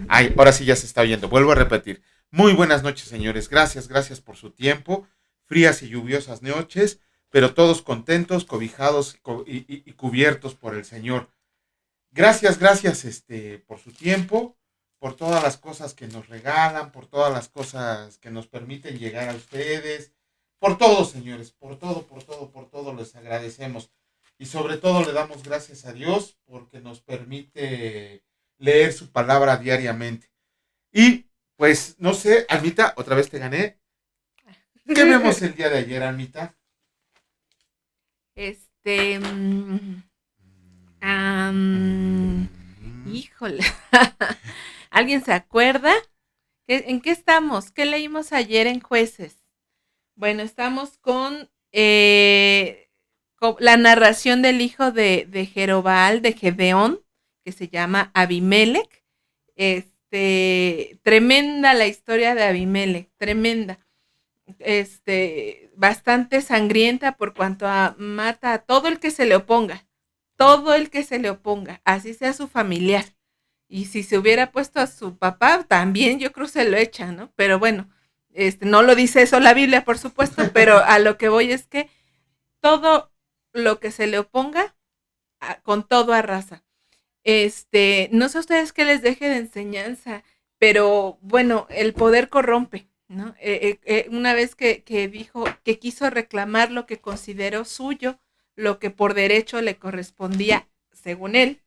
Ay, ahora sí ya se está oyendo. Vuelvo a repetir. Muy buenas noches, señores. Gracias, gracias por su tiempo. Frías y lluviosas noches, pero todos contentos, cobijados y cubiertos por el Señor. Gracias, gracias, por su tiempo, por todas las cosas que nos regalan, por todas las cosas que nos permiten llegar a ustedes, por todo, señores, por todo, por todo, por todo les agradecemos. Y sobre todo le damos gracias a Dios porque nos permite leer su palabra diariamente. Y pues, no sé, Almita, otra vez te gané. ¿Qué vemos el día de ayer, Almita? Este, mm, híjole, ¿alguien se acuerda? ¿En qué estamos? ¿Qué leímos ayer en Jueces? Bueno, estamos con la narración del hijo de Jerobal, de Gedeón, que se llama Abimelech. Tremenda la historia de Abimelech, tremenda. Bastante sangrienta por cuanto mata a todo el que se le oponga, todo el que se le oponga, así sea su familiar. Y si se hubiera puesto a su papá, también yo creo se lo echa, ¿no? Pero bueno, no lo dice eso la Biblia, por supuesto, pero a lo que voy es que todo lo que se le oponga, con todo arrasa. No sé a ustedes qué les deje de enseñanza, pero bueno, el poder corrompe, ¿no? Una vez que dijo que quiso reclamar lo que consideró suyo, lo que por derecho le correspondía, según él,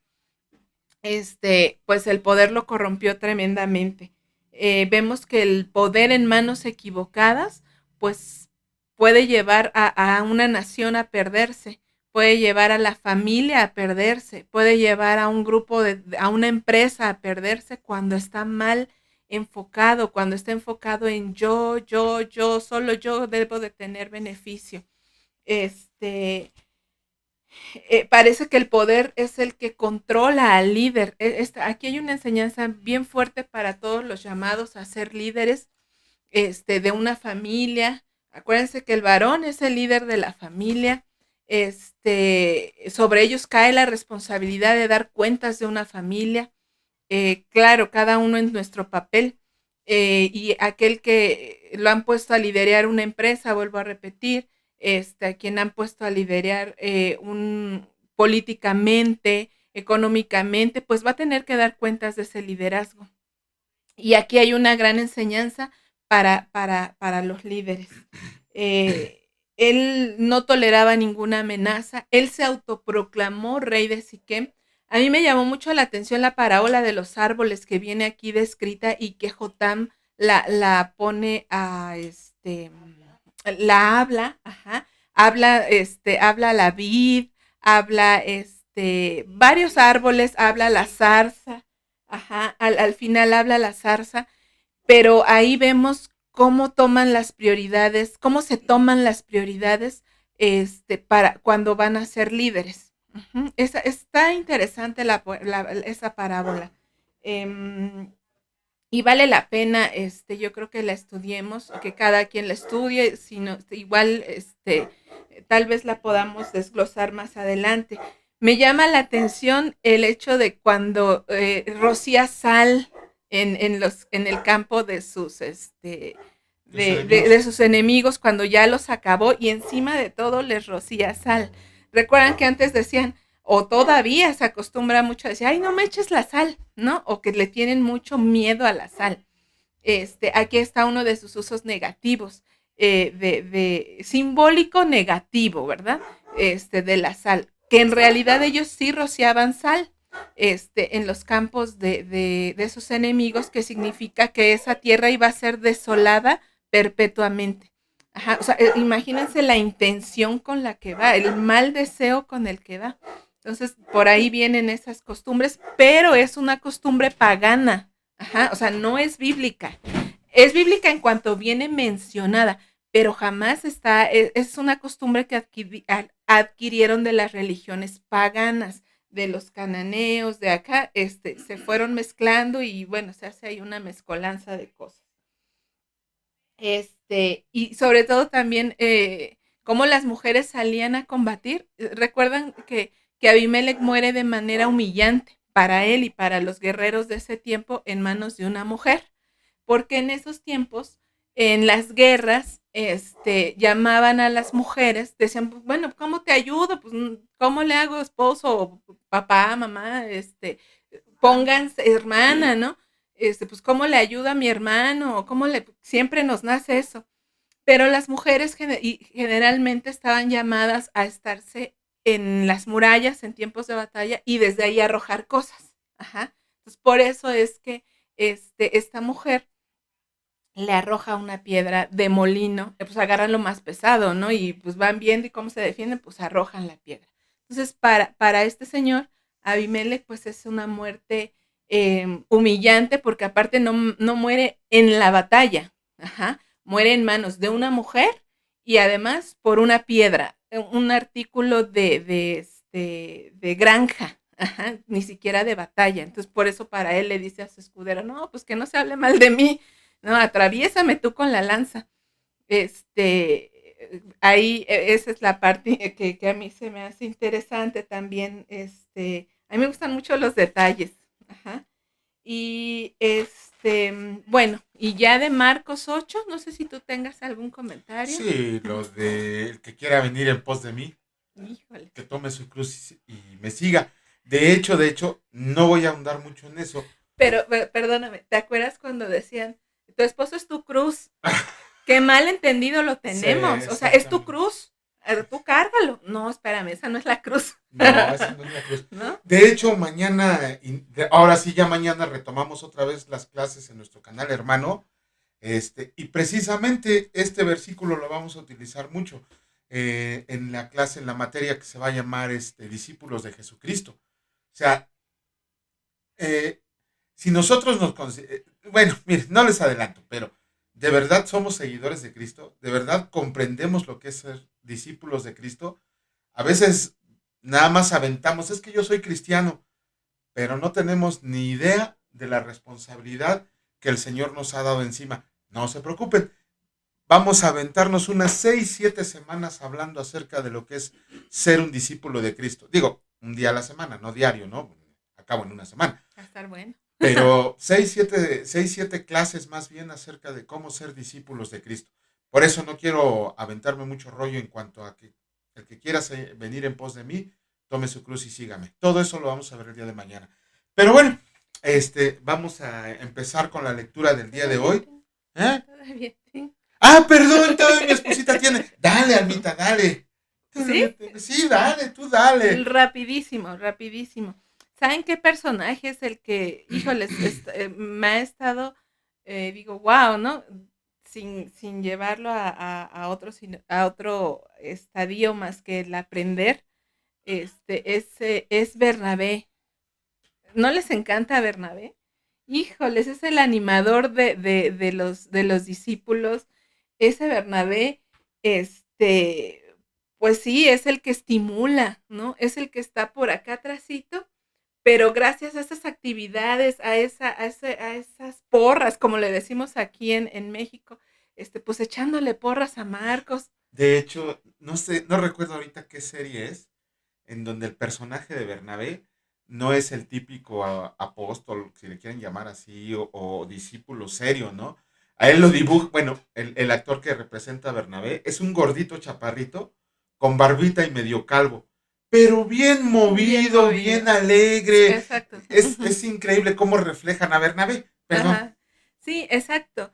pues el poder lo corrompió tremendamente. Vemos que el poder en manos equivocadas, pues puede llevar a una nación a perderse, puede llevar a la familia a perderse, puede llevar a un grupo, a una empresa a perderse cuando está mal enfocado, cuando está enfocado en yo, solo yo debo de tener beneficio. Este, Parece que el poder es el que controla al líder. Aquí hay una enseñanza bien fuerte para todos los llamados a ser líderes de una familia. Acuérdense que el varón es el líder de la familia. Sobre ellos cae la responsabilidad de dar cuentas de una familia. Claro, cada uno en nuestro papel. Y aquel que lo han puesto a liderar una empresa, vuelvo a repetir, a quien han puesto a liderar políticamente, económicamente, pues va a tener que dar cuentas de ese liderazgo. Y aquí hay una gran enseñanza para los líderes. Él no toleraba ninguna amenaza, él se autoproclamó rey de Siquem. A mí me llamó mucho la atención la parábola de los árboles que viene aquí descrita y que Jotam la pone la habla, ajá, habla la vid, habla varios árboles, habla la zarza, ajá, al final habla la zarza, pero ahí vemos cómo toman las prioridades, cómo se toman las prioridades para cuando van a ser líderes. Está interesante esa parábola. Eh, y vale la pena, yo creo que la estudiemos, que cada quien la estudie, sino igual, tal vez la podamos desglosar más adelante. Me llama la atención el hecho de cuando rocía sal en el campo de ¿Tus enemigos? de sus enemigos cuando ya los acabó y encima de todo les rocía sal. Recuerdan que antes decían, o todavía se acostumbra mucho a decir, ay, no me eches la sal, ¿no? O que le tienen mucho miedo a la sal. Aquí está uno de sus usos negativos, de simbólico negativo, ¿verdad? De la sal, que en realidad ellos sí rociaban sal, en los campos de sus enemigos, que significa que esa tierra iba a ser desolada perpetuamente. Ajá, o sea, imagínense la intención con la que va, el mal deseo con el que va. Entonces, por ahí vienen esas costumbres, pero es una costumbre pagana. Ajá, o sea, no es bíblica. Es bíblica en cuanto viene mencionada, pero jamás es una costumbre que adquirieron de las religiones paganas, de los cananeos, de acá, se fueron mezclando y bueno, se hace ahí una mezcolanza de cosas. Y sobre todo también cómo las mujeres salían a combatir. Recuerdan que Abimelech muere de manera humillante, para él y para los guerreros de ese tiempo en manos de una mujer, porque en esos tiempos, en las guerras, llamaban a las mujeres, decían, pues, bueno, ¿cómo te ayudo? Pues, ¿cómo le hago esposo, papá, mamá? Pónganse, hermana, ¿no? Pues, ¿cómo le ayudo a mi hermano? Siempre nos nace eso. Pero las mujeres generalmente estaban llamadas a estarse en las murallas en tiempos de batalla y desde ahí arrojar cosas. Ajá. Entonces, por eso es que esta mujer le arroja una piedra de molino, pues agarran lo más pesado, ¿no? Y pues van viendo y cómo se defienden, pues arrojan la piedra. Entonces, para este señor, Abimelech, pues es una muerte humillante, porque aparte no muere en la batalla, ajá, muere en manos de una mujer y además por una piedra, un artículo de granja, ajá, ni siquiera de batalla. Entonces, por eso para él le dice a su escudero, no, pues que no se hable mal de mí, no, atraviésame tú con la lanza. Ahí esa es la parte que a mí se me hace interesante también. A mí me gustan mucho los detalles. Ajá. Y bueno, y ya de Marcos 8, no sé si tú tengas algún comentario. Sí, los de el que quiera venir en pos de mí, Híjole. que tome su cruz y me siga. De hecho, no voy a ahondar mucho en eso. Pero perdóname, ¿te acuerdas cuando decían, tu esposo es tu cruz? Qué mal entendido lo Sí, tenemos. O sea, es tu exactamente. cruz. Tú cárgalo. No, espérame, esa no es la cruz. No, esa no es la cruz. ¿No? De hecho, mañana, ahora sí, ya mañana retomamos otra vez las clases en nuestro canal hermano. Y precisamente este versículo lo vamos a utilizar mucho en la clase, en la materia que se va a llamar discípulos de Jesucristo. O sea, eh, si nosotros bueno, miren, no les adelanto, pero ¿de verdad somos seguidores de Cristo? ¿De verdad comprendemos lo que es ser discípulos de Cristo? A veces nada más aventamos, es que yo soy cristiano, pero no tenemos ni idea de la responsabilidad que el Señor nos ha dado encima. No se preocupen, vamos a aventarnos unas 6, 7 semanas hablando acerca de lo que es ser un discípulo de Cristo. Digo, un día a la semana, no diario, ¿no? Acabo en una semana. Va a estar bueno. Pero 6, 7 clases más bien acerca de cómo ser discípulos de Cristo. Por eso no quiero aventarme mucho rollo en cuanto a que el que quiera venir en pos de mí, tome su cruz y sígame. Todo eso lo vamos a ver el día de mañana. Pero bueno, vamos a empezar con la lectura del día de hoy. ¿Eh? Todavía tengo. Ah, perdón, todavía mi esposita tiene. Dale, Almita, dale. ¿Sí? Sí, dale, tú dale. Rapidísimo, rapidísimo. ¿Saben qué personaje es el que, híjoles, me ha estado, digo, wow, ¿no? Sin llevarlo a otro estadio más que el aprender, es Bernabé. ¿No les encanta Bernabé? Híjoles, es el animador de los discípulos. Ese Bernabé, pues sí, es el que estimula, ¿no? Es el que está por acá atrásito, pero gracias a esas actividades, a esas porras, como le decimos aquí en México, pues echándole porras a Marcos. De hecho, no sé, no recuerdo ahorita qué serie es, en donde el personaje de Bernabé no es el típico apóstol, si le quieren llamar así, o discípulo serio, ¿no? A él lo dibuja, bueno, el actor que representa a Bernabé es un gordito chaparrito, con barbita y medio calvo, pero bien movido, bien alegre. Exacto. Es increíble cómo reflejan a Bernabé, perdón. Ajá. Sí, exacto.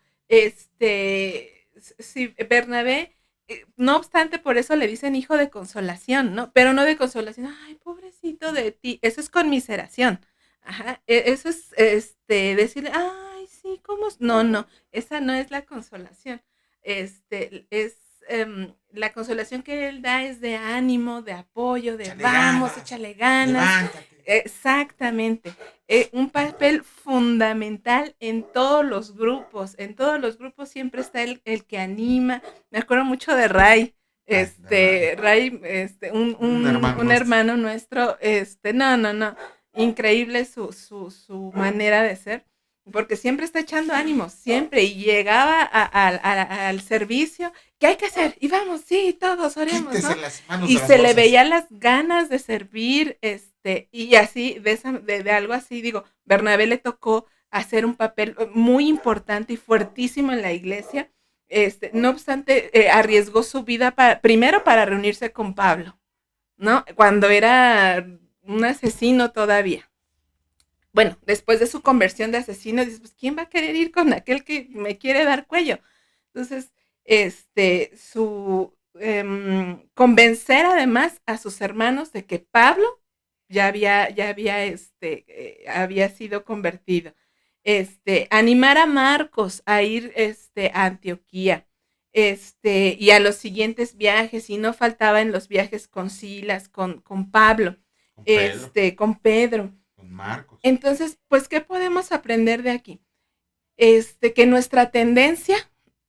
Sí, Bernabé, no obstante, por eso le dicen hijo de consolación, ¿no? Pero no de consolación, ay, pobrecito de ti, eso es conmiseración. Ajá, eso es, decirle, ay, sí, ¿cómo? No, no, esa no es la consolación. Es, la consolación que él da es de ánimo, de apoyo, de Échale vamos, ganas, échale ganas. levántate. Exactamente. Un papel fundamental en todos los grupos siempre está el que anima. Me acuerdo mucho de Ray, Ay, de Ray. Ray, Un hermano un nuestro. hermano nuestro, no, increíble su manera de ser. porque siempre está echando ánimos, siempre, y llegaba al servicio, ¿qué hay que hacer? Y vamos, sí, todos oremos, Quítese ¿no? las manos Y de las se le bolsas. veía las ganas de servir, y así, de algo así, digo, Bernabé le tocó hacer un papel muy importante y fuertísimo en la iglesia. No obstante, arriesgó su vida primero para reunirse con Pablo, ¿no? Cuando era un asesino todavía. Bueno, después de su conversión de asesino, dices, pues, ¿quién va a querer ir con aquel que me quiere dar cuello? Entonces, convencer además a sus hermanos de que Pablo había sido convertido. Animar a Marcos a ir, a Antioquía, y a los siguientes viajes, y no faltaba en los viajes con Silas, con Pablo, Con Pedro, con Pedro. con Marcos. Entonces, pues, ¿qué podemos aprender de aquí? Que nuestra tendencia,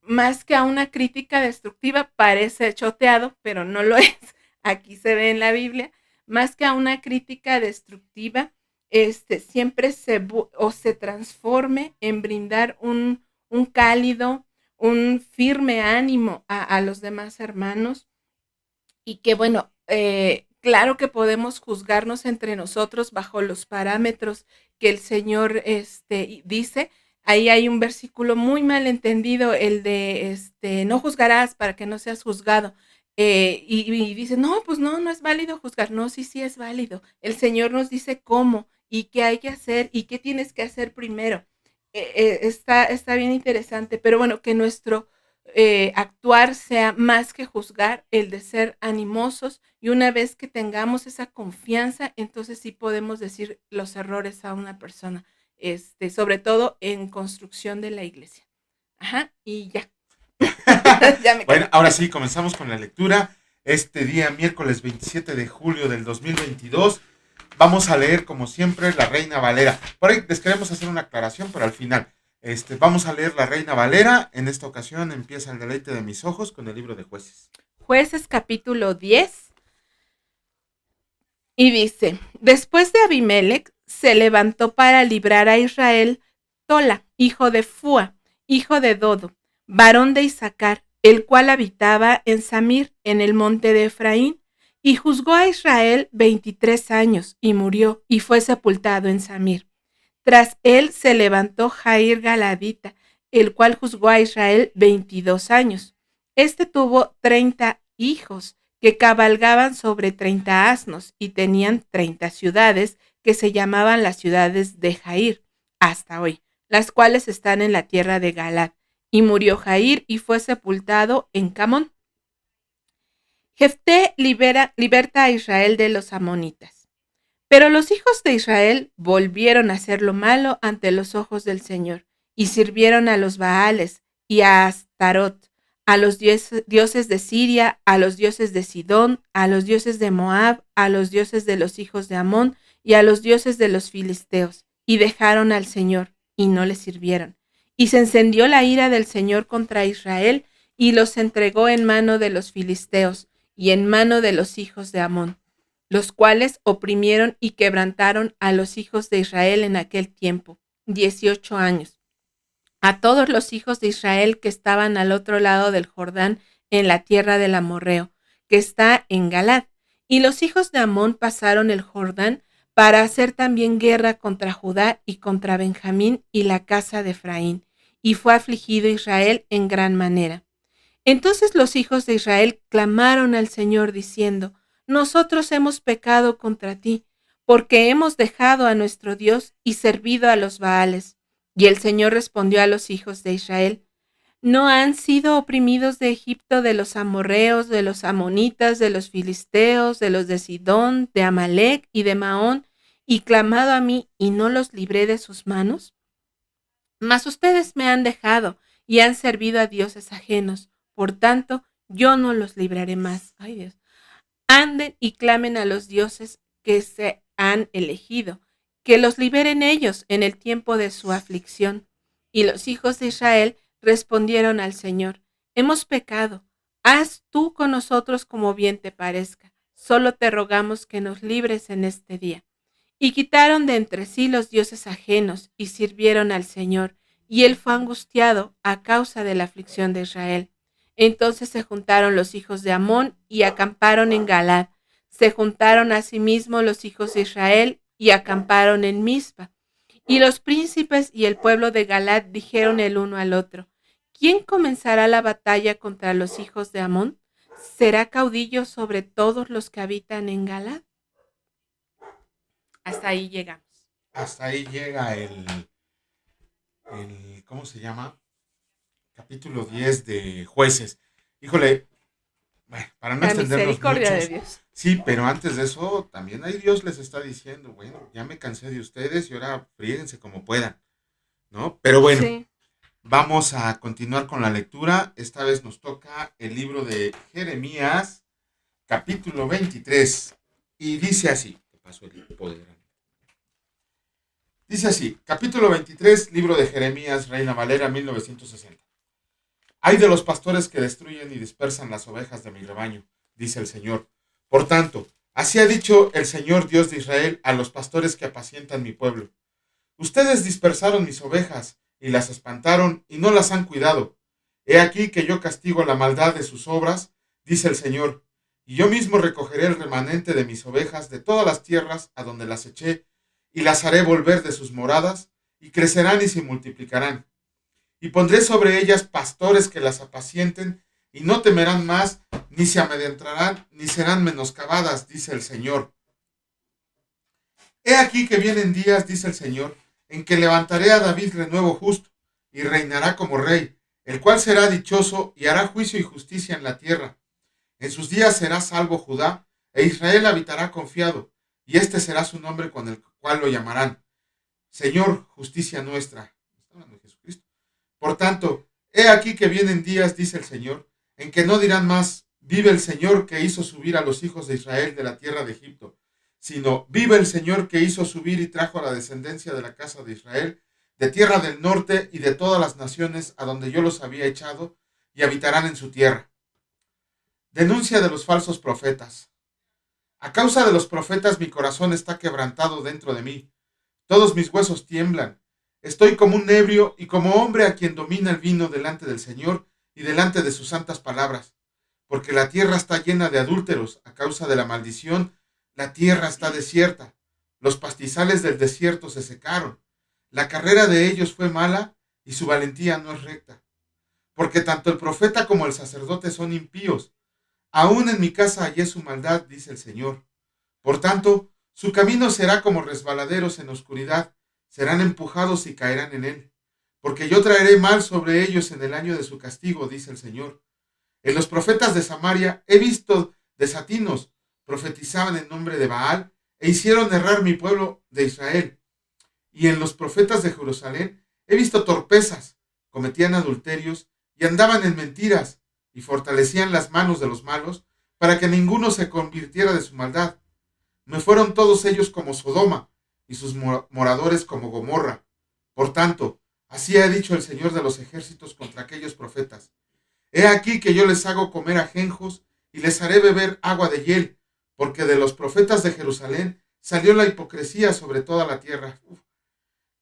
más que a una crítica destructiva, parece choteado, pero no lo es. Aquí se ve en la Biblia, más que a una crítica destructiva, siempre se transforme en brindar un cálido, un firme ánimo a los demás hermanos, y que bueno, claro que podemos juzgarnos entre nosotros bajo los parámetros que el Señor dice. Ahí hay un versículo muy mal entendido, el de no juzgarás para que no seas juzgado. Y dice, no, pues no, no es válido juzgar. No, sí, sí es válido. El Señor nos dice cómo y qué hay que hacer y qué tienes que hacer primero. Está bien interesante, pero bueno, que nuestro actuar sea más que juzgar, el de ser animosos, y una vez que tengamos esa confianza, entonces sí podemos decir los errores a una persona, sobre todo en construcción de la iglesia. Ajá, y ya. Ya me Bueno, calmé. ahora sí, comenzamos con la lectura. Este día, miércoles 27 de julio del 2022, vamos a leer, como siempre, la Reina Valera. Por ahí les queremos hacer una aclaración, pero al final. Vamos a leer la Reina Valera. En esta ocasión empieza el deleite de mis ojos con el libro de Jueces. Jueces capítulo 10, y dice, después de Abimelech, se levantó para librar a Israel Tola, hijo de Fua, hijo de Dodo, varón de Isaacar, el cual habitaba en Samir, en el monte de Efraín, y juzgó a Israel 23 años, y murió, y fue sepultado en Samir. Tras él se levantó Jair Galadita, el cual juzgó a Israel 22 años. Este tuvo 30 hijos, que cabalgaban sobre 30 asnos, y tenían 30 ciudades, que se llamaban las ciudades de Jair, hasta hoy, las cuales están en la tierra de Galad. Y murió Jair y fue sepultado en Camón. Jefté liberta a Israel de los amonitas. Pero los hijos de Israel volvieron a hacer lo malo ante los ojos del Señor, y sirvieron a los Baales y a Astarot, a los dioses de Siria, a los dioses de Sidón, a los dioses de Moab, a los dioses de los hijos de Amón y a los dioses de los filisteos, y dejaron al Señor, y no le sirvieron. Y se encendió la ira del Señor contra Israel, y los entregó en mano de los filisteos y en mano de los hijos de Amón, los cuales oprimieron y quebrantaron a los hijos de Israel en aquel tiempo, 18 años. A todos los hijos de Israel que estaban al otro lado del Jordán, en la tierra del amorreo, que está en Galad. Y los hijos de Amón pasaron el Jordán para hacer también guerra contra Judá y contra Benjamín y la casa de Efraín. Y fue afligido Israel en gran manera. Entonces los hijos de Israel clamaron al Señor diciendo, nosotros hemos pecado contra ti, porque hemos dejado a nuestro Dios y servido a los Baales. Y el Señor respondió a los hijos de Israel, ¿no han sido oprimidos de Egipto de los amorreos, de los amonitas, de los filisteos, de los de Sidón, de Amalec y de Maón, y clamado a mí y no los libré de sus manos? Mas ustedes me han dejado y han servido a dioses ajenos. Por tanto, yo no los libraré más. Ay, Dios. Anden y clamen a los dioses que se han elegido, que los liberen ellos en el tiempo de su aflicción. Y los hijos de Israel respondieron al Señor, hemos pecado, haz tú con nosotros como bien te parezca, solo te rogamos que nos libres en este día. Y quitaron de entre sí los dioses ajenos y sirvieron al Señor, y él fue angustiado a causa de la aflicción de Israel. Entonces se juntaron los hijos de Amón y acamparon en Galaad. Se juntaron asimismo los hijos de Israel y acamparon en Mizpa. Y los príncipes y el pueblo de Galaad dijeron el uno al otro: ¿Quién comenzará la batalla contra los hijos de Amón? ¿Será caudillo sobre todos los que habitan en Galaad? Hasta ahí llegamos. Hasta ahí llega ¿cómo se llama? Capítulo 10 de Jueces. Híjole, bueno, para no La extendernos misericordia de muchos, Dios. sí, pero antes de eso, también ahí Dios les está diciendo, bueno, ya me cansé de ustedes y ahora fríguense como puedan, ¿no? Pero bueno, Sí. vamos a continuar con la lectura. Esta vez nos toca el libro de Jeremías, capítulo 23. Y dice así, ¿qué pasó el poder? Dice así, capítulo 23, libro de Jeremías, Reina Valera, 1960. Hay de los pastores que destruyen y dispersan las ovejas de mi rebaño, dice el Señor. Por tanto, así ha dicho el Señor Dios de Israel a los pastores que apacientan mi pueblo. Ustedes dispersaron mis ovejas y las espantaron y no las han cuidado. He aquí que yo castigo la maldad de sus obras, dice el Señor, y yo mismo recogeré el remanente de mis ovejas de todas las tierras a donde las eché, y las haré volver de sus moradas, y crecerán y se multiplicarán. Y pondré sobre ellas pastores que las apacienten, y no temerán más, ni se amedrentarán, ni serán menoscabadas, dice el Señor. He aquí que vienen días, dice el Señor, en que levantaré a David renuevo justo, y reinará como rey, el cual será dichoso y hará juicio y justicia en la tierra. En sus días será salvo Judá, e Israel habitará confiado, y este será su nombre con el cual lo llamarán: Señor, justicia nuestra. Está hablando de Jesucristo. Por tanto, he aquí que vienen días, dice el Señor, en que no dirán más, vive el Señor que hizo subir a los hijos de Israel de la tierra de Egipto, sino, vive el Señor que hizo subir y trajo a la descendencia de la casa de Israel, de tierra del norte y de todas las naciones a donde yo los había echado, y habitarán en su tierra. Denuncia de los falsos profetas. A causa de los profetas mi corazón está quebrantado dentro de mí. Todos mis huesos tiemblan. Estoy como un ebrio y como hombre a quien domina el vino delante del Señor y delante de sus santas palabras. Porque la tierra está llena de adúlteros a causa de la maldición. La tierra está desierta. Los pastizales del desierto se secaron. La carrera de ellos fue mala y su valentía no es recta. Porque tanto el profeta como el sacerdote son impíos. Aún en mi casa hallé su maldad, dice el Señor. Por tanto, su camino será como resbaladeros en oscuridad, serán empujados y caerán en él. Porque yo traeré mal sobre ellos en el año de su castigo, dice el Señor. En los profetas de Samaria he visto desatinos, profetizaban en nombre de Baal, e hicieron errar mi pueblo de Israel. Y en los profetas de Jerusalén he visto torpezas, cometían adulterios y andaban en mentiras, y fortalecían las manos de los malos, para que ninguno se convirtiera de su maldad. Me fueron todos ellos como Sodoma, y sus moradores como Gomorra. Por tanto, así ha dicho el Señor de los ejércitos contra aquellos profetas: He aquí que yo les hago comer ajenjos, y les haré beber agua de hiel, porque de los profetas de Jerusalén salió la hipocresía sobre toda la tierra.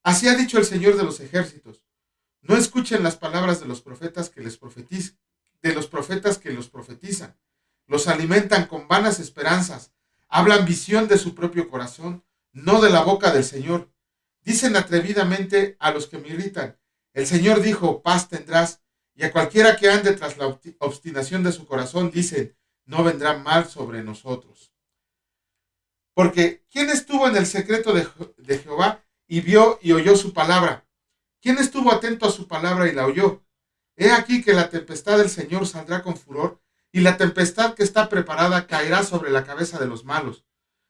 Así ha dicho el Señor de los ejércitos: No escuchen las palabras de los profetas que les profetizan, los alimentan con vanas esperanzas, hablan visión de su propio corazón, no de la boca del Señor. Dicen atrevidamente a los que me irritan: El Señor dijo, paz tendrás, y a cualquiera que ande tras la obstinación de su corazón dicen, no vendrá mal sobre nosotros. Porque ¿quién estuvo en el secreto de Jehová y vio y oyó su palabra? ¿Quién estuvo atento a su palabra y la oyó? He aquí que la tempestad del Señor saldrá con furor, y la tempestad que está preparada caerá sobre la cabeza de los malos.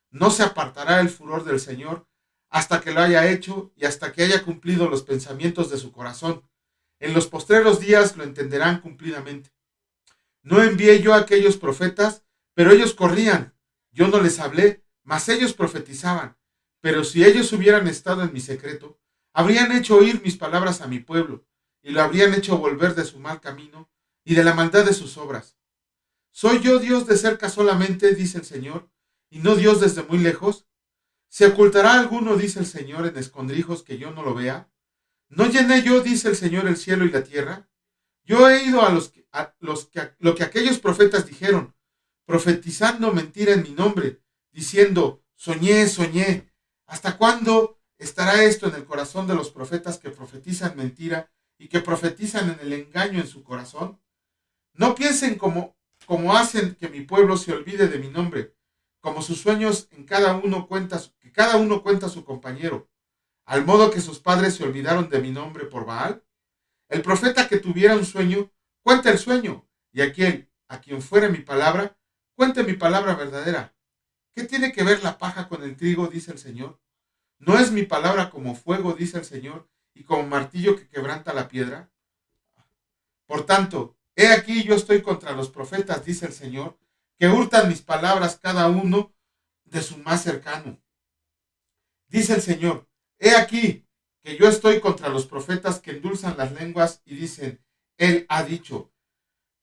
No se apartará el furor del Señor hasta que lo haya hecho y hasta que haya cumplido los pensamientos de su corazón. En los postreros días lo entenderán cumplidamente. No envié yo a aquellos profetas, pero ellos corrían. Yo no les hablé, mas ellos profetizaban. Pero si ellos hubieran estado en mi secreto, habrían hecho oír mis palabras a mi pueblo, y lo habrían hecho volver de su mal camino y de la maldad de sus obras. ¿Soy yo Dios de cerca solamente, dice el Señor, y no Dios desde muy lejos? ¿Se ocultará alguno, dice el Señor, en escondrijos que yo no lo vea? ¿No llené yo, dice el Señor, el cielo y la tierra? Yo he ido lo que aquellos profetas dijeron, profetizando mentira en mi nombre, diciendo, soñé, soñé. ¿Hasta cuándo estará esto en el corazón de los profetas que profetizan mentira y que profetizan en el engaño en su corazón? No piensen como hacen que mi pueblo se olvide de mi nombre, como sus sueños que cada uno cuenta a su compañero, al modo que sus padres se olvidaron de mi nombre por Baal. El profeta que tuviera un sueño, cuente el sueño, y aquel a quien fuere mi palabra, cuente mi palabra verdadera. ¿Qué tiene que ver la paja con el trigo? Dice el Señor. ¿No es mi palabra como fuego, dice el Señor, y como martillo que quebranta la piedra? Por tanto, he aquí yo estoy contra los profetas, dice el Señor, que hurtan mis palabras cada uno de su más cercano. Dice el Señor, he aquí que yo estoy contra los profetas que endulzan las lenguas y dicen, Él ha dicho.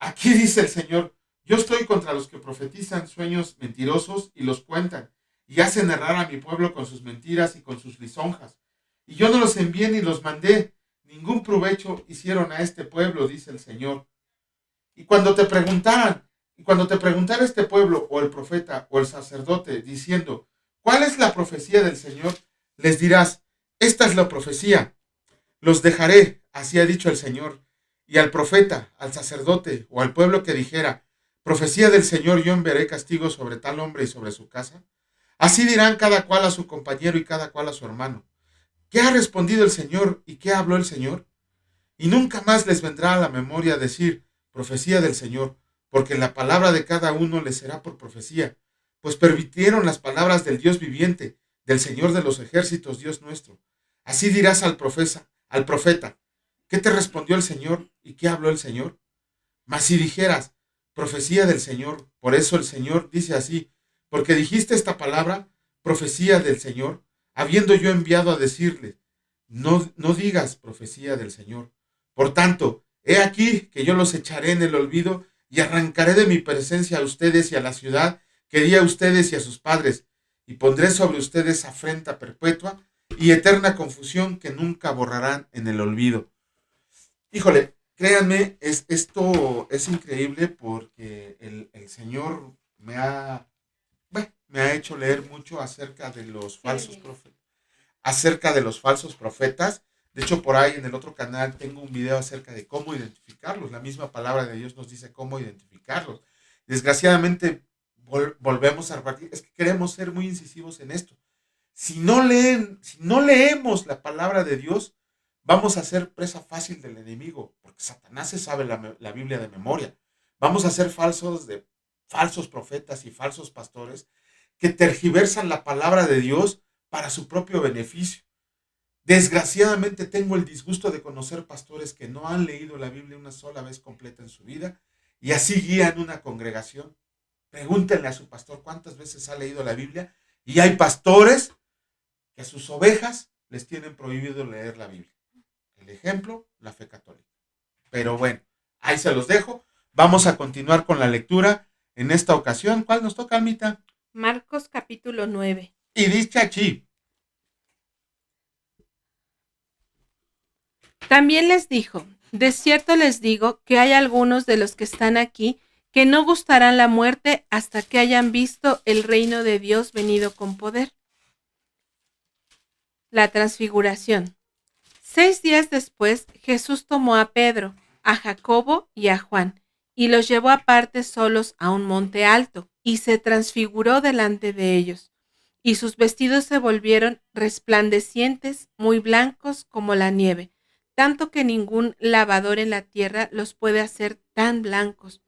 Aquí dice el Señor, yo estoy contra los que profetizan sueños mentirosos y los cuentan, y hacen errar a mi pueblo con sus mentiras y con sus lisonjas. Y yo no los envié ni los mandé, ningún provecho hicieron a este pueblo, dice el Señor. Y cuando te preguntara este pueblo, o el profeta, o el sacerdote, diciendo, ¿cuál es la profecía del Señor? Les dirás, esta es la profecía. Los dejaré, así ha dicho el Señor. Y al profeta, al sacerdote, o al pueblo que dijera, profecía del Señor, yo enviaré castigo sobre tal hombre y sobre su casa. Así dirán cada cual a su compañero y cada cual a su hermano. ¿Qué ha respondido el Señor y qué habló el Señor? Y nunca más les vendrá a la memoria decir profecía del Señor, porque la palabra de cada uno les será por profecía, pues permitieron las palabras del Dios viviente, del Señor de los ejércitos, Dios nuestro. Así dirás al profeta, ¿qué te respondió el Señor y qué habló el Señor? Mas si dijeras, profecía del Señor, por eso el Señor dice así, porque dijiste esta palabra, profecía del Señor, habiendo yo enviado a decirle, no digas profecía del Señor. Por tanto, he aquí que yo los echaré en el olvido y arrancaré de mi presencia a ustedes y a la ciudad que di a ustedes y a sus padres, y pondré sobre ustedes afrenta perpetua y eterna confusión que nunca borrarán en el olvido. Híjole, créanme, esto es increíble porque el Señor me ha hecho leer mucho acerca de los falsos profetas. De hecho, por ahí en el otro canal tengo un video acerca de cómo identificarlos. La misma palabra de Dios nos dice cómo identificarlos. Desgraciadamente, volvemos a repartir. Es que queremos ser muy incisivos en esto. Si no leemos la palabra de Dios, vamos a ser presa fácil del enemigo, porque Satanás se sabe la Biblia de memoria. Vamos a ser falsos profetas y falsos pastores que tergiversan la palabra de Dios para su propio beneficio. Desgraciadamente tengo el disgusto de conocer pastores que no han leído la Biblia una sola vez completa en su vida y así guían una congregación. Pregúntenle a su pastor cuántas veces ha leído la Biblia, y hay pastores que a sus ovejas les tienen prohibido leer la Biblia. El ejemplo, la fe católica. Pero bueno, ahí se los dejo. Vamos a continuar con la lectura en esta ocasión. ¿Cuál nos toca, Almita? Marcos capítulo 9. Y dice aquí. También les dijo, de cierto les digo que hay algunos de los que están aquí que no gustarán la muerte hasta que hayan visto el reino de Dios venido con poder. La transfiguración. 6 días después, Jesús tomó a Pedro, a Jacobo y a Juan, y los llevó aparte solos a un monte alto, y se transfiguró delante de ellos. Y sus vestidos se volvieron resplandecientes, muy blancos como la nieve, tanto que ningún lavador en la tierra los puede hacer tan blancos.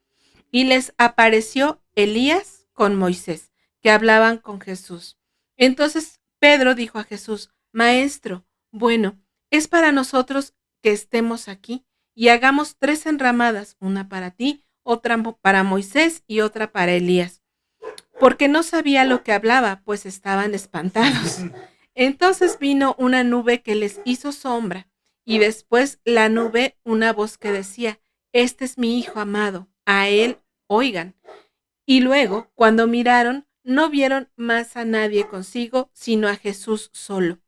Y les apareció Elías con Moisés, que hablaban con Jesús. Entonces Pedro dijo a Jesús, Maestro, bueno, es para nosotros que estemos aquí y hagamos 3 enramadas, una para ti, otra para Moisés y otra para Elías. Porque no sabía lo que hablaba, pues estaban espantados. Entonces vino una nube que les hizo sombra, y después la nube una voz que decía, este es mi hijo amado, a él oigan. Y luego, cuando miraron, no vieron más a nadie consigo, sino a Jesús solo.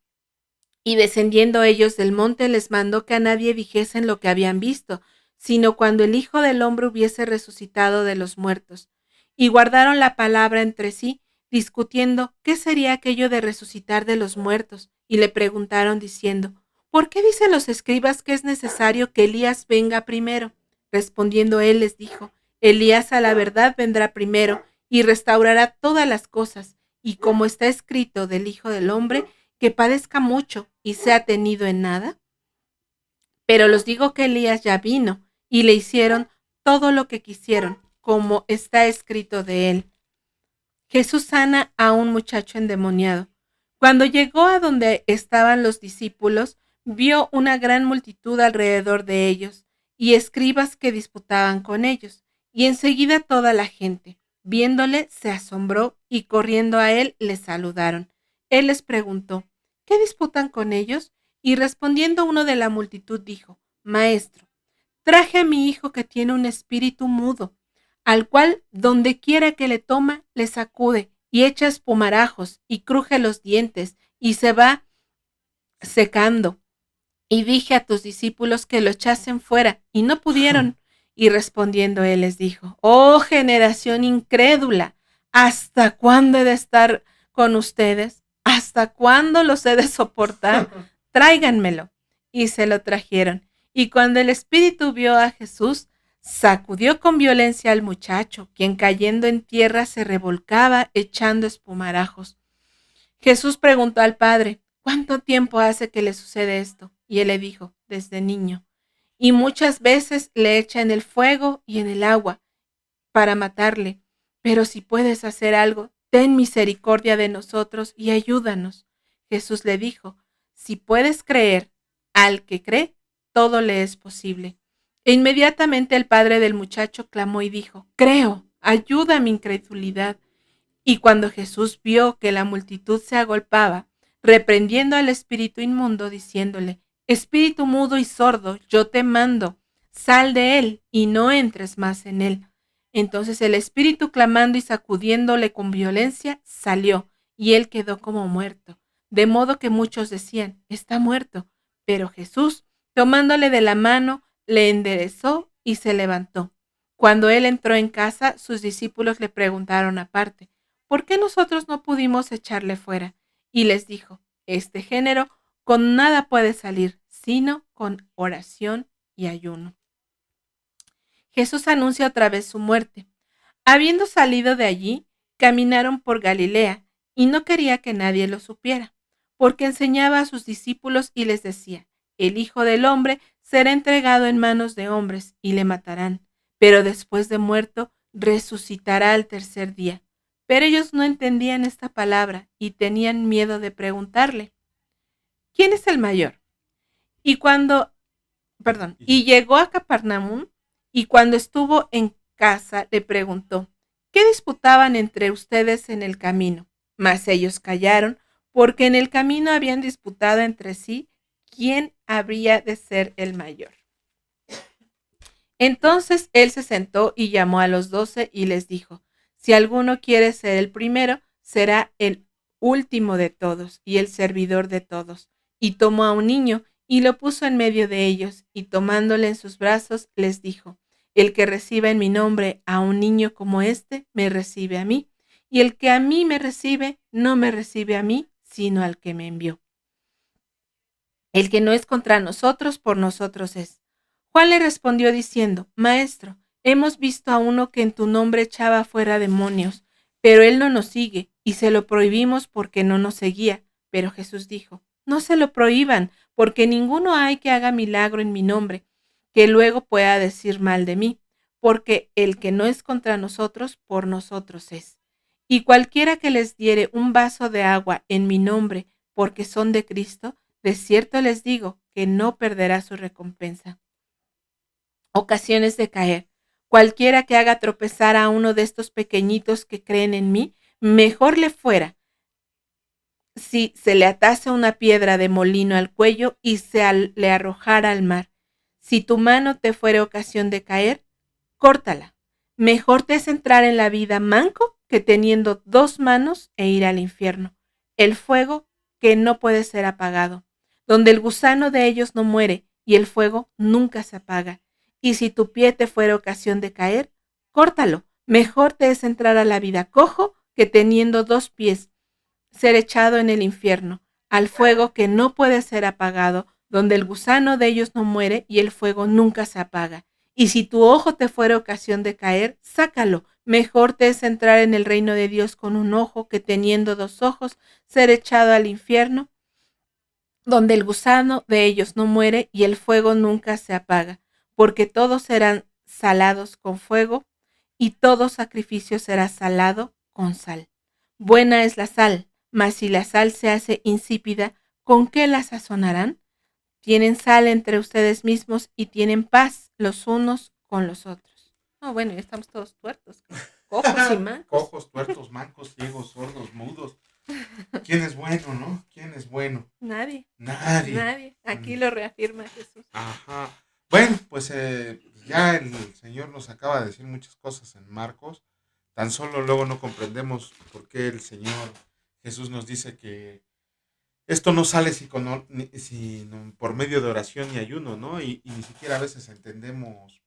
Y descendiendo ellos del monte, les mandó que a nadie dijesen lo que habían visto, sino cuando el Hijo del Hombre hubiese resucitado de los muertos. Y guardaron la palabra entre sí, discutiendo qué sería aquello de resucitar de los muertos. Y le preguntaron diciendo: ¿por qué dicen los escribas que es necesario que Elías venga primero? Respondiendo él les dijo: Elías a la verdad vendrá primero y restaurará todas las cosas. Y como está escrito del Hijo del Hombre, que padezca mucho y sea tenido en nada. Pero los digo que Elías ya vino y le hicieron todo lo que quisieron, como está escrito de él. Jesús sana a un muchacho endemoniado. Cuando llegó a donde estaban los discípulos, vio una gran multitud alrededor de ellos y escribas que disputaban con ellos. Y enseguida toda la gente, viéndole, se asombró y corriendo a él le saludaron. Él les preguntó: ¿qué disputan con ellos? Y respondiendo uno de la multitud dijo: Maestro, traje a mi hijo que tiene un espíritu mudo, al cual donde quiera que le toma, le sacude y echa espumarajos y cruje los dientes y se va secando. Y dije a tus discípulos que lo echasen fuera y no pudieron. Y respondiendo él les dijo: oh generación incrédula, ¿hasta cuándo he de estar con ustedes? ¿Hasta cuándo los he de soportar? Tráiganmelo. Y se lo trajeron. Y cuando el espíritu vio a Jesús, sacudió con violencia al muchacho, quien cayendo en tierra se revolcaba echando espumarajos. Jesús preguntó al padre: ¿cuánto tiempo hace que le sucede esto? Y él le dijo: desde niño. Y muchas veces le echa en el fuego y en el agua para matarle. Pero si puedes hacer algo, ten misericordia de nosotros y ayúdanos. Jesús le dijo: si puedes creer, al que cree, todo le es posible. E inmediatamente el padre del muchacho clamó y dijo: creo, ayuda a mi incredulidad. Y cuando Jesús vio que la multitud se agolpaba, reprendiendo al espíritu inmundo, diciéndole: espíritu mudo y sordo, yo te mando, sal de él y no entres más en él. Entonces el espíritu, clamando y sacudiéndole con violencia, salió, y él quedó como muerto. De modo que muchos decían: está muerto. Pero Jesús, tomándole de la mano, le enderezó y se levantó. Cuando él entró en casa, sus discípulos le preguntaron aparte: ¿por qué nosotros no pudimos echarle fuera? Y les dijo: este género con nada puede salir, sino con oración y ayuno. Jesús anuncia otra vez su muerte. Habiendo salido de allí, caminaron por Galilea, y no quería que nadie lo supiera, porque enseñaba a sus discípulos y les decía: el Hijo del Hombre será entregado en manos de hombres, y le matarán, pero después de muerto, resucitará al tercer día. Pero ellos no entendían esta palabra y tenían miedo de preguntarle: ¿quién es el mayor? Y llegó a Capernaum, y cuando estuvo en casa le preguntó: ¿qué disputaban entre ustedes en el camino? Mas ellos callaron, porque en el camino habían disputado entre sí quién habría de ser el mayor. Entonces él se sentó y llamó a los 12 y les dijo: si alguno quiere ser el primero, será el último de todos y el servidor de todos. Y tomó a un niño y lo puso en medio de ellos, y tomándole en sus brazos, les dijo: el que reciba en mi nombre a un niño como este, me recibe a mí, y el que a mí me recibe, no me recibe a mí, sino al que me envió. El que no es contra nosotros, por nosotros es. Juan le respondió diciendo: Maestro, hemos visto a uno que en tu nombre echaba fuera demonios, pero él no nos sigue, y se lo prohibimos porque no nos seguía. Pero Jesús dijo: no se lo prohíban, porque ninguno hay que haga milagro en mi nombre, que luego pueda decir mal de mí, porque el que no es contra nosotros, por nosotros es. Y cualquiera que les diere un vaso de agua en mi nombre, porque son de Cristo, de cierto les digo que no perderá su recompensa. Ocasiones de caer. Cualquiera que haga tropezar a uno de estos pequeñitos que creen en mí, mejor le fuera si se le atase una piedra de molino al cuello y le arrojara al mar. Si tu mano te fuere ocasión de caer, córtala. Mejor te es entrar en la vida manco que teniendo 2 manos e ir al infierno, el fuego que no puede ser apagado, donde el gusano de ellos no muere y el fuego nunca se apaga. Y si tu pie te fuera ocasión de caer, córtalo. Mejor te es entrar a la vida cojo que teniendo 2 pies ser echado en el infierno, al fuego que no puede ser apagado, donde el gusano de ellos no muere y el fuego nunca se apaga. Y si tu ojo te fuera ocasión de caer, sácalo. Mejor te es entrar en el reino de Dios con un ojo que teniendo 2 ojos ser echado al infierno, donde el gusano de ellos no muere y el fuego nunca se apaga, porque todos serán salados con fuego y todo sacrificio será salado con sal. Buena es la sal, mas si la sal se hace insípida, ¿con qué la sazonarán? Tienen sal entre ustedes mismos y tienen paz los unos con los otros. Bueno, ya estamos todos tuertos, cojos y mancos. Cojos, tuertos, mancos, ciegos, sordos, mudos. ¿Quién es bueno, no? ¿Quién es bueno? Nadie. Nadie. Aquí lo reafirma Jesús. Ajá. Bueno, pues ya el Señor nos acaba de decir muchas cosas en Marcos. Tan solo luego no comprendemos por qué el Señor Jesús nos dice que esto no sale sino por medio de oración y ayuno, ¿no? Y ni siquiera a veces entendemos.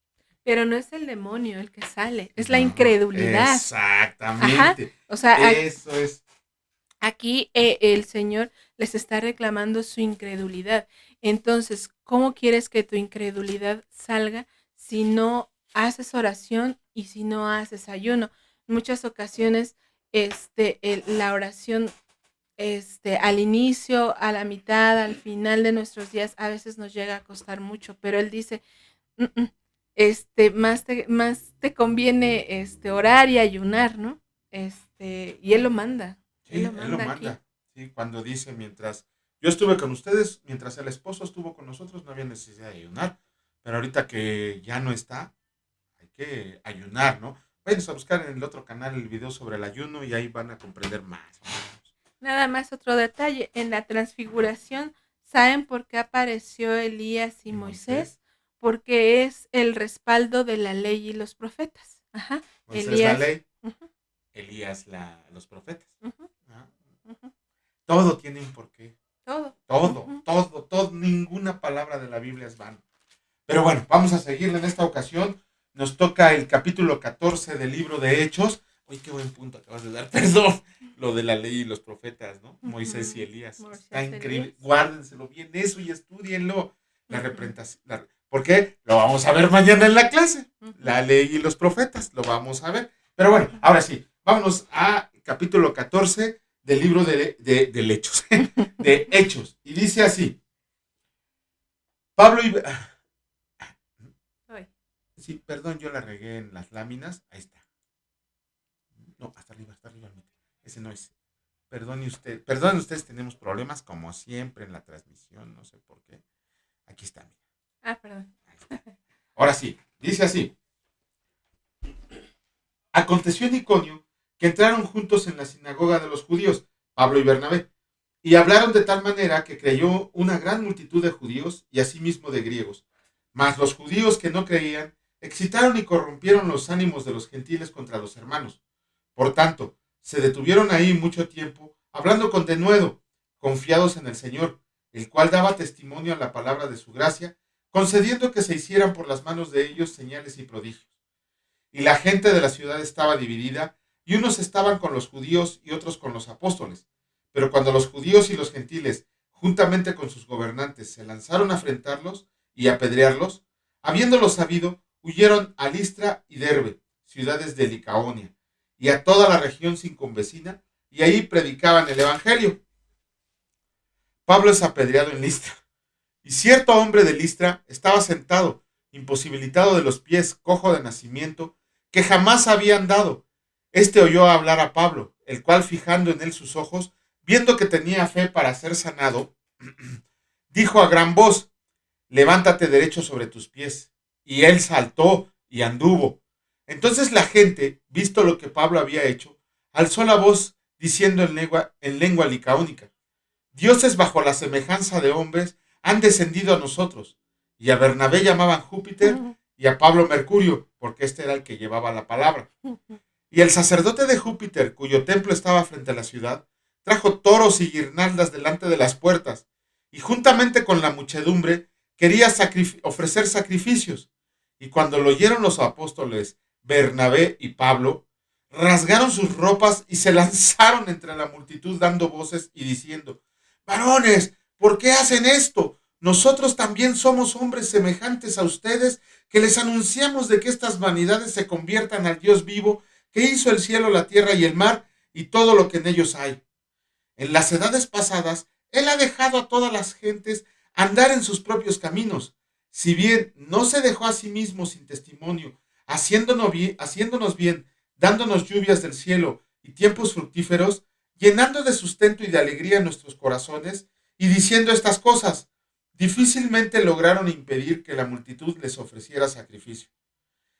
Pero no es el demonio el que sale, es la incredulidad. Exactamente. Ajá. O sea, eso es. Aquí el Señor les está reclamando su incredulidad. Entonces, ¿cómo quieres que tu incredulidad salga si no haces oración y si no haces ayuno? En muchas ocasiones, la oración, al inicio, a la mitad, al final de nuestros días, a veces nos llega a costar mucho, pero Él dice, más te conviene orar y ayunar, ¿no? Y Él lo manda. Sí, Él lo manda. Sí, cuando dice, mientras yo estuve con ustedes, mientras el esposo estuvo con nosotros, no había necesidad de ayunar. Pero ahorita que ya no está, hay que ayunar, ¿no? Vayan a buscar en el otro canal el video sobre el ayuno y ahí van a comprender más. Nada más otro detalle. En la transfiguración, ¿saben por qué apareció Elías y Moisés? Porque es el respaldo de la ley y los profetas. Ajá. Moisés Elías, la ley, Elías los profetas. Todo tiene un porqué. Todo. Ninguna palabra de la Biblia es vana. Pero bueno, vamos a seguirle en esta ocasión. Nos toca el capítulo 14 del libro de Hechos. Uy, qué buen punto acabas de dar. Perdón. Lo de la ley y los profetas, ¿no? Moisés y Elías. Está increíble. Elías. Guárdenselo bien eso y estudienlo. La representación. ¿Por qué? Lo vamos a ver mañana en la clase. La ley y los profetas. Lo vamos a ver. Pero bueno, ahora sí. Vámonos a capítulo 14 del libro de Hechos. De Hechos. Y dice así. Pablo y... Sí, perdón, yo la regué en las láminas. Ahí está. No, hasta arriba. Ese no es. Perdonen ustedes, tenemos problemas como siempre en la transmisión. No sé por qué. Aquí está, mira. Perdón. Ahora sí, dice así. Aconteció en Iconio que entraron juntos en la sinagoga de los judíos, Pablo y Bernabé, y hablaron de tal manera que creyó una gran multitud de judíos y asimismo de griegos. Mas los judíos que no creían excitaron y corrompieron los ánimos de los gentiles contra los hermanos. Por tanto, se detuvieron ahí mucho tiempo, hablando con denuedo, confiados en el Señor, el cual daba testimonio a la palabra de su gracia, concediendo que se hicieran por las manos de ellos señales y prodigios. Y la gente de la ciudad estaba dividida, y unos estaban con los judíos y otros con los apóstoles. Pero cuando los judíos y los gentiles, juntamente con sus gobernantes, se lanzaron a afrentarlos y a apedrearlos, habiéndolo sabido, huyeron a Listra y Derbe, ciudades de Licaonia, y a toda la región circunvecina, y ahí predicaban el evangelio. Pablo es apedreado en Listra, y cierto hombre de Listra estaba sentado, imposibilitado de los pies, cojo de nacimiento, que jamás había andado. Este oyó hablar a Pablo, el cual, fijando en él sus ojos, viendo que tenía fe para ser sanado, dijo a gran voz: levántate derecho sobre tus pies. Y él saltó y anduvo. Entonces la gente, visto lo que Pablo había hecho, alzó la voz diciendo en lengua licaónica: dioses bajo la semejanza de hombres han descendido a nosotros. Y a Bernabé llamaban Júpiter y a Pablo Mercurio, porque este era el que llevaba la palabra. Y el sacerdote de Júpiter, cuyo templo estaba frente a la ciudad, trajo toros y guirnaldas delante de las puertas, y juntamente con la muchedumbre quería ofrecer sacrificios. Y cuando lo oyeron los apóstoles Bernabé y Pablo, rasgaron sus ropas y se lanzaron entre la multitud dando voces y diciendo: varones, ¿por qué hacen esto? Nosotros también somos hombres semejantes a ustedes, que les anunciamos de que estas vanidades se conviertan al Dios vivo, que hizo el cielo, la tierra y el mar, y todo lo que en ellos hay. En las edades pasadas, Él ha dejado a todas las gentes andar en sus propios caminos. Si bien no se dejó a sí mismo sin testimonio, haciéndonos bien, dándonos lluvias del cielo y tiempos fructíferos, llenando de sustento y de alegría nuestros corazones, y diciendo estas cosas, difícilmente lograron impedir que la multitud les ofreciera sacrificio.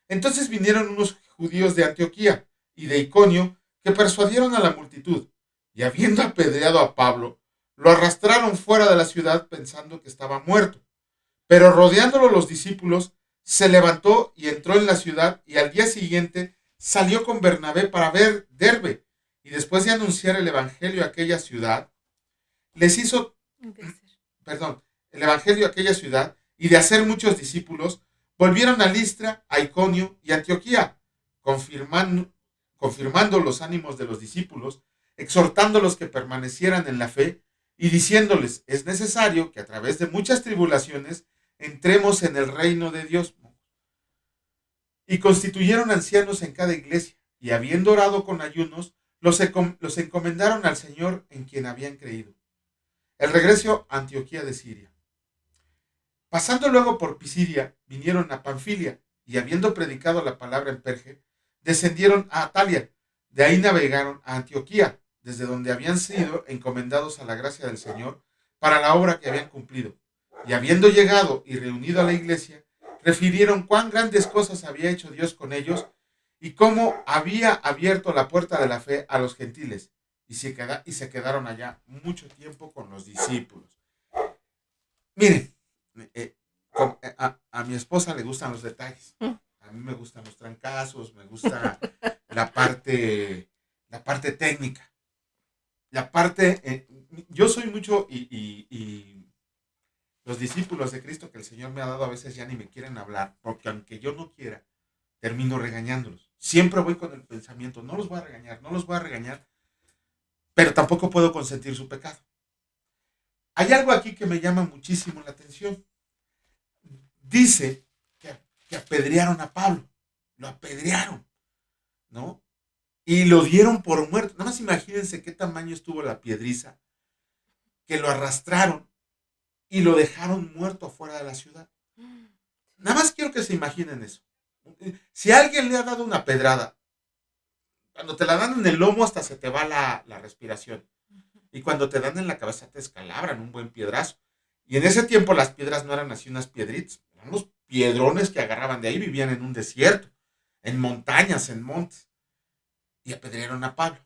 Entonces vinieron unos judíos de Antioquía y de Iconio que persuadieron a la multitud, y habiendo apedreado a Pablo, lo arrastraron fuera de la ciudad pensando que estaba muerto. Pero rodeándolo los discípulos, se levantó y entró en la ciudad, y al día siguiente salió con Bernabé para ver Derbe, y después de anunciar el evangelio a aquella ciudad, les hizo, perdón, el evangelio a aquella ciudad, y de hacer muchos discípulos, volvieron a Listra, a Iconio y Antioquía, confirmando los ánimos de los discípulos, exhortándolos que permanecieran en la fe y diciéndoles: es necesario que a través de muchas tribulaciones entremos en el reino de Dios. Y constituyeron ancianos en cada iglesia, y habiendo orado con ayunos, los encomendaron al Señor en quien habían creído. El regreso a Antioquía de Siria. Pasando luego por Pisidia, vinieron a Panfilia, y habiendo predicado la palabra en Perge, descendieron a Atalia. De ahí navegaron a Antioquía, desde donde habían sido encomendados a la gracia del Señor para la obra que habían cumplido. Y habiendo llegado y reunido a la iglesia, refirieron cuán grandes cosas había hecho Dios con ellos y cómo había abierto la puerta de la fe a los gentiles. Y se quedaron allá mucho tiempo con los discípulos. Miren, a mi esposa le gustan los detalles. A mí me gustan los trancazos, me gusta la parte técnica. Yo soy mucho y los discípulos de Cristo que el Señor me ha dado a veces ya ni me quieren hablar, porque aunque yo no quiera, termino regañándolos. Siempre voy con el pensamiento: no los voy a regañar, no los voy a regañar, pero tampoco puedo consentir su pecado. Hay algo aquí que me llama muchísimo la atención. Dice que apedrearon a Pablo, lo apedrearon, ¿no? Y lo dieron por muerto. Nada más imagínense qué tamaño estuvo la piedriza, que lo arrastraron y lo dejaron muerto afuera de la ciudad. Nada más quiero que se imaginen eso. Si alguien le ha dado una pedrada, cuando te la dan en el lomo hasta se te va la respiración. Y cuando te dan en la cabeza te descalabran un buen piedrazo. Y en ese tiempo las piedras no eran así unas piedritas, eran unos piedrones que agarraban de ahí, vivían en un desierto, en montañas, en montes. Y apedrearon a Pablo.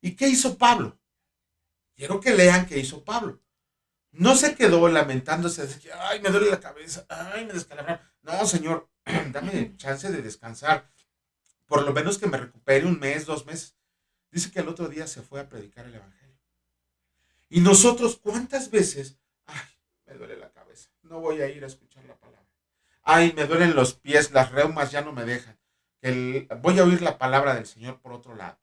¿Y qué hizo Pablo? Quiero que lean qué hizo Pablo. No se quedó lamentándose de que, ay, me duele la cabeza, ay, me descalabraron. No, Señor, dame chance de descansar. Por lo menos que me recupere un mes, 2 meses. Dice que al otro día se fue a predicar el evangelio. Y nosotros, ¿cuántas veces? Ay, me duele la cabeza, no voy a ir a escuchar la palabra. Ay, me duelen los pies, las reumas ya no me dejan. Voy a oír la palabra del Señor por otro lado.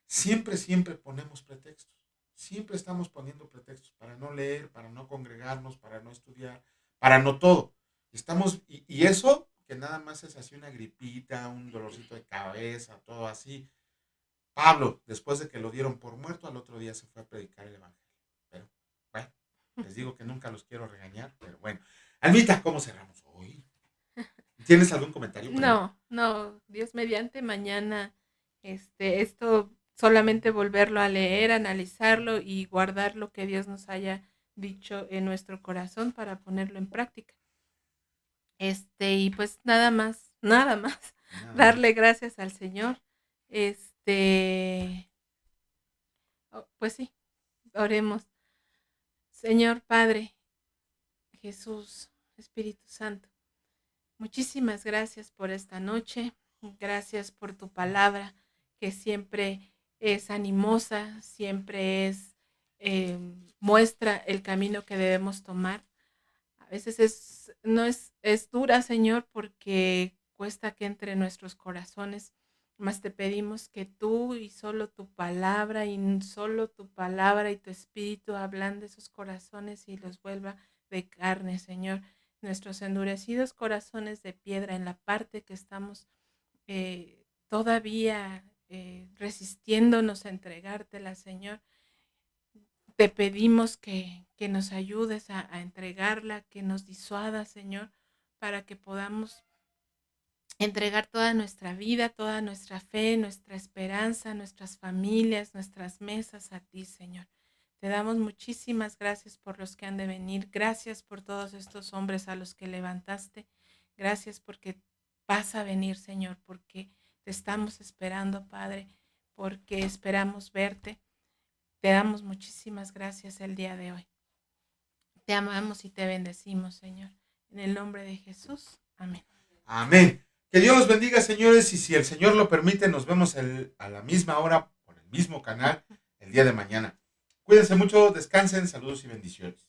Siempre ponemos pretextos. Siempre estamos poniendo pretextos para no leer, para no congregarnos, para no estudiar, para no todo. Y eso que nada más es así una gripita, un dolorcito de cabeza, todo así. Pablo, después de que lo dieron por muerto, al otro día se fue a predicar el evangelio. Pero, bueno, les digo que nunca los quiero regañar, pero bueno. Almita, ¿cómo cerramos hoy? ¿Tienes algún comentario? No, Dios mediante, mañana, esto solamente volverlo a leer, analizarlo y guardar lo que Dios nos haya dicho en nuestro corazón para ponerlo en práctica. Y pues nada más, darle gracias al Señor. Pues sí, oremos. Señor Padre, Jesús, Espíritu Santo, muchísimas gracias por esta noche, gracias por tu palabra que siempre es animosa, siempre muestra el camino que debemos tomar. A veces no es dura, Señor, porque cuesta que entre nuestros corazones, mas te pedimos que tú y solo tu palabra y solo tu palabra y tu espíritu hablan de esos corazones y los vuelva de carne, Señor. Nuestros endurecidos corazones de piedra en la parte que estamos todavía resistiéndonos a entregártela, Señor. Te pedimos que nos ayudes a entregarla, que nos disuadas, Señor, para que podamos entregar toda nuestra vida, toda nuestra fe, nuestra esperanza, nuestras familias, nuestras mesas a ti, Señor. Te damos muchísimas gracias por los que han de venir. Gracias por todos estos hombres a los que levantaste. Gracias porque vas a venir, Señor, porque te estamos esperando, Padre, porque esperamos verte. Te damos muchísimas gracias el día de hoy. Te amamos y te bendecimos, Señor. En el nombre de Jesús. Amén. Amén. Que Dios los bendiga, señores, y si el Señor lo permite, nos vemos a la misma hora por el mismo canal el día de mañana. Cuídense mucho, descansen, saludos y bendiciones.